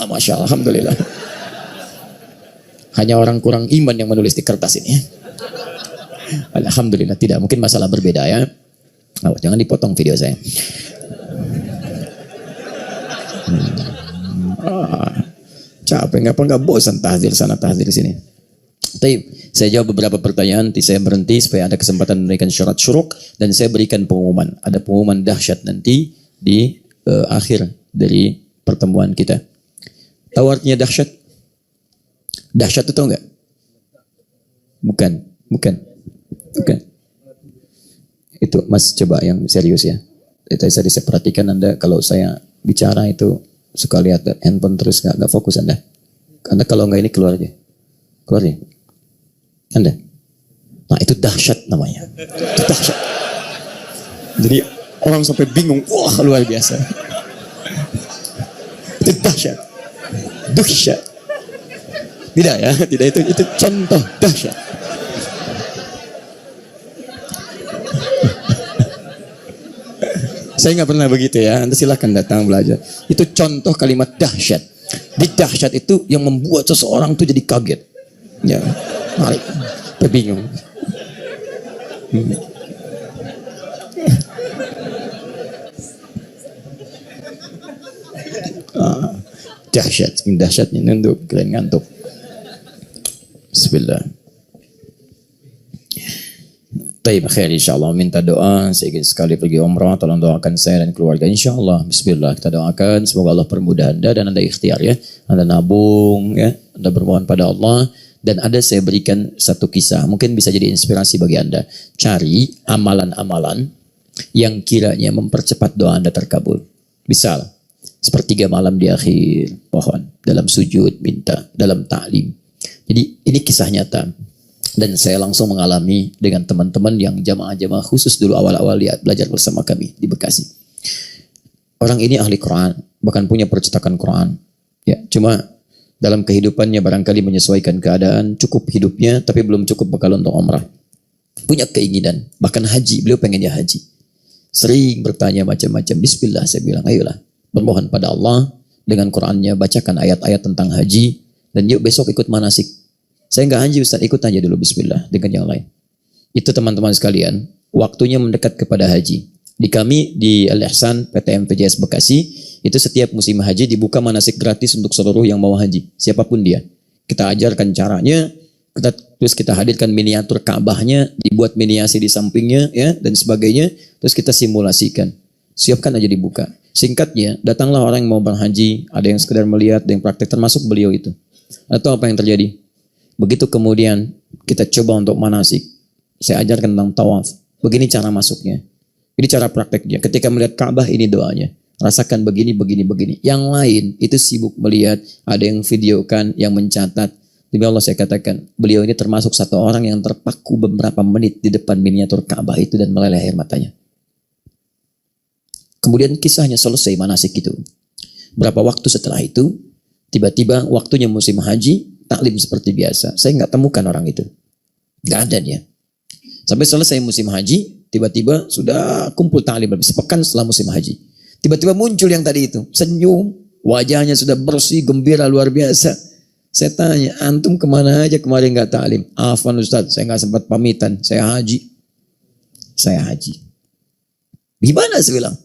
Masya Allah, alhamdulillah. Hanya orang kurang iman yang menulis di kertas ini. Alhamdulillah, tidak, mungkin masalah berbeda ya. Oh, jangan dipotong video saya. Capek, nggak bosan tahzir sana tahzir sini. Tapi saya jawab beberapa pertanyaan, nanti saya berhenti supaya ada kesempatan memberikan syarat syuruk dan saya berikan pengumuman. Ada pengumuman dahsyat nanti di akhir dari pertemuan kita. Tahu artinya dahsyat? Dahsyat itu tahu nggak? Bukan. Itu Mas coba yang serius ya. Itu saya perhatikan Anda kalau saya bicara itu suka lihat handphone terus nggak fokus Anda. Anda kalau nggak ini keluar aja. Anda. Nah itu dahsyat namanya. Itu dahsyat. Jadi orang sampai bingung. Wah luar biasa. Itu dahsyat. Dahsyat. Tidak ya. Tidak itu contoh dahsyat. Saya nggak pernah begitu ya. Anda silahkan datang belajar. Itu contoh kalimat dahsyat. Di dahsyat itu yang membuat seseorang tuh jadi kaget. Ya, bingung. Dahsyatnya nunduk, keren ngantuk. Bismillah. Taib khair insyaAllah, minta doa. Saya ingin sekali pergi umrah, tolong doakan saya dan keluarga insyaAllah. Bismillah, kita doakan semoga Allah permudah Anda dan Anda ikhtiar ya. Anda nabung ya, Anda bermohon pada Allah. Dan ada saya berikan satu kisah, mungkin bisa jadi inspirasi bagi Anda. Cari amalan-amalan yang kiranya mempercepat doa Anda terkabul. Misal, sepertiga malam di akhir pohon, dalam sujud minta, dalam ta'lim. Jadi ini kisah nyata. Dan saya langsung mengalami dengan teman-teman yang jamaah-jamaah khusus dulu awal-awal belajar bersama kami di Bekasi. Orang ini ahli Quran, bahkan punya percetakan Quran. Ya, cuma dalam kehidupannya barangkali menyesuaikan keadaan, cukup hidupnya, tapi belum cukup bekal untuk umrah. Punya keinginan, bahkan haji, beliau pengennya haji. Sering bertanya macam-macam. Bismillah, saya bilang, ayolah, bermohon pada Allah, dengan Qurannya, bacakan ayat-ayat tentang haji, dan yuk besok ikut manasik. Saya nggak haji Ustaz, ikut aja dulu bismillah dengan yang lain. Itu teman-teman sekalian, waktunya mendekat kepada haji. Di kami di Al-Ihsan PTM PJS Bekasi, itu setiap musim haji dibuka manasik gratis untuk seluruh yang mau haji, siapapun dia. Kita ajarkan caranya, terus kita hadirkan miniatur Ka'bahnya, dibuat miniasi di sampingnya ya dan sebagainya, terus kita simulasikan. Siapkan aja dibuka. Singkatnya, datanglah orang yang mau berhaji, ada yang sekedar melihat, ada yang praktek, termasuk beliau itu. Atau apa yang terjadi? Begitu kemudian kita coba untuk manasik, saya ajarkan tentang tawaf. Begini cara masuknya, ini cara prakteknya. Ketika melihat Ka'bah ini doanya, rasakan begini. Yang lain itu sibuk melihat, ada yang videokan, yang mencatat. Demi Allah saya katakan, beliau ini termasuk satu orang yang terpaku beberapa menit di depan miniatur Ka'bah itu dan meleleh air matanya. Kemudian kisahnya selesai manasik itu. Berapa waktu setelah itu, tiba-tiba waktunya musim haji, taklim seperti biasa. Saya nggak temukan orang itu. Nggak ada dia. Sampai selesai musim haji, tiba-tiba sudah kumpul taklim. Sepekan setelah musim haji. Tiba-tiba muncul yang tadi itu. Senyum. Wajahnya sudah bersih, gembira, luar biasa. Saya tanya, antum kemana aja kemarin nggak taklim? Afwan Ustaz, saya nggak sempat pamitan. Saya haji. Gimana saya bilang?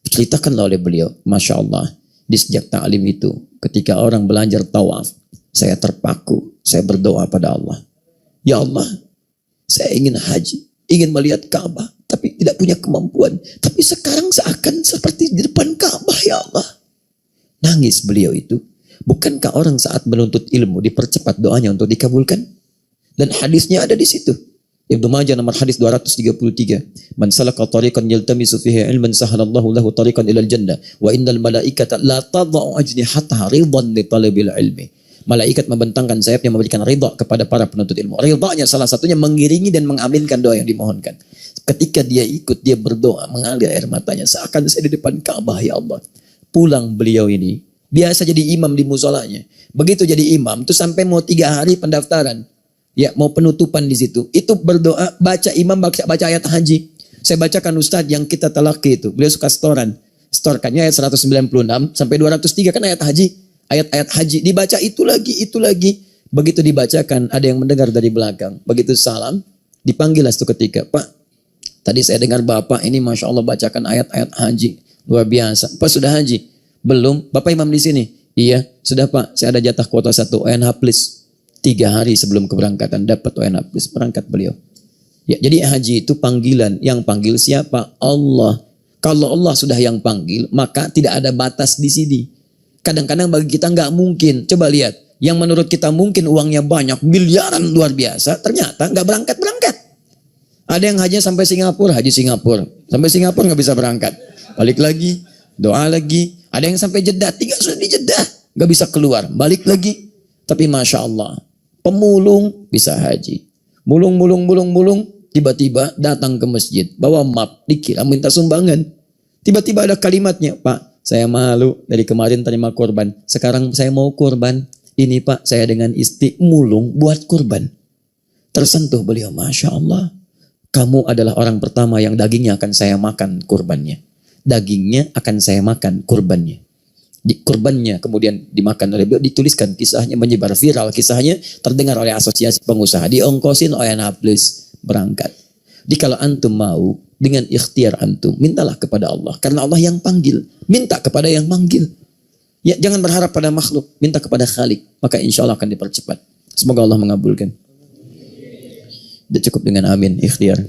Ceritakanlah oleh beliau. Masya Allah. Di sejak taklim itu, ketika orang belajar tawaf, saya terpaku, saya berdoa pada Allah. Ya Allah, saya ingin haji, ingin melihat Ka'bah, tapi tidak punya kemampuan. Tapi sekarang seakan seperti di depan Ka'bah, ya Allah. Nangis beliau itu. Bukankah orang saat menuntut ilmu dipercepat doanya untuk dikabulkan? Dan hadisnya ada di situ. Ibnu Majah nomor hadis 233. Man salaka tariqan yaltamisu fihi ilman sahalallahu lahu tariqan ilal jannah. Wa innal malaikata la tadau ajnihataha ridhan li talabil ilmi. Malaikat membentangkan sayapnya memberikan ridha kepada para penuntut ilmu. Ridhanya salah satunya mengiringi dan mengaminkan doa yang dimohonkan. Ketika dia ikut, dia berdoa, mengalir air matanya. Seakan saya di depan Ka'bah, ya Allah. Pulang beliau ini, biasa jadi imam di musolanya. Begitu jadi imam, itu sampai mau 3 hari pendaftaran. Ya, mau penutupan di situ. Itu berdoa, baca imam, baca ayat haji. Saya bacakan Ustadz yang kita talaki itu. Beliau suka storekannya ayat 196 sampai 203 kan ayat haji. Ayat-ayat haji dibaca itu lagi, itu lagi. Begitu dibacakan, ada yang mendengar dari belakang. Begitu salam, dipanggil seketika, Pak, tadi saya dengar Bapak ini Masya Allah bacakan ayat-ayat haji. Luar biasa. Pak sudah haji? Belum. Bapak imam di sini? Iya. Sudah Pak, saya ada jatah kuota 1 ONH please. 3 hari sebelum keberangkatan dapat ONH please. Berangkat beliau. Ya, jadi haji itu panggilan. Yang panggil siapa? Allah. Kalau Allah sudah yang panggil, maka tidak ada batas di sini. Kadang-kadang bagi kita nggak mungkin. Coba lihat. Yang menurut kita mungkin uangnya banyak, miliaran luar biasa. Ternyata nggak berangkat-berangkat. Ada yang haji sampai Singapura, haji Singapura. Sampai Singapura nggak bisa berangkat. Balik lagi, doa lagi. Ada yang sampai Jeddah, tinggal sudah di Jeddah. Nggak bisa keluar, balik lagi. Tapi Masya Allah, pemulung bisa haji. Mulung, tiba-tiba datang ke masjid. Bawa map, dikira minta sumbangan. Tiba-tiba ada kalimatnya, Pak, saya malu dari kemarin terima kurban. Sekarang saya mau kurban. Ini Pak, saya dengan istri mulung buat kurban. Tersentuh beliau, Masya Allah. Kamu adalah orang pertama yang dagingnya akan saya makan kurbannya. Dagingnya akan saya makan kurbannya. Kurbannya kemudian dimakan oleh beliau, dituliskan kisahnya, menyebar viral kisahnya, terdengar oleh asosiasi pengusaha, diongkosin oleh Naples berangkat. Jadi kalau antum mau, dengan ikhtiar antum, mintalah kepada Allah. Karena Allah yang panggil, minta kepada yang manggil. Ya, jangan berharap pada makhluk, minta kepada Khalik, maka insya Allah akan dipercepat. Semoga Allah mengabulkan. Sudah cukup dengan amin, ikhtiar.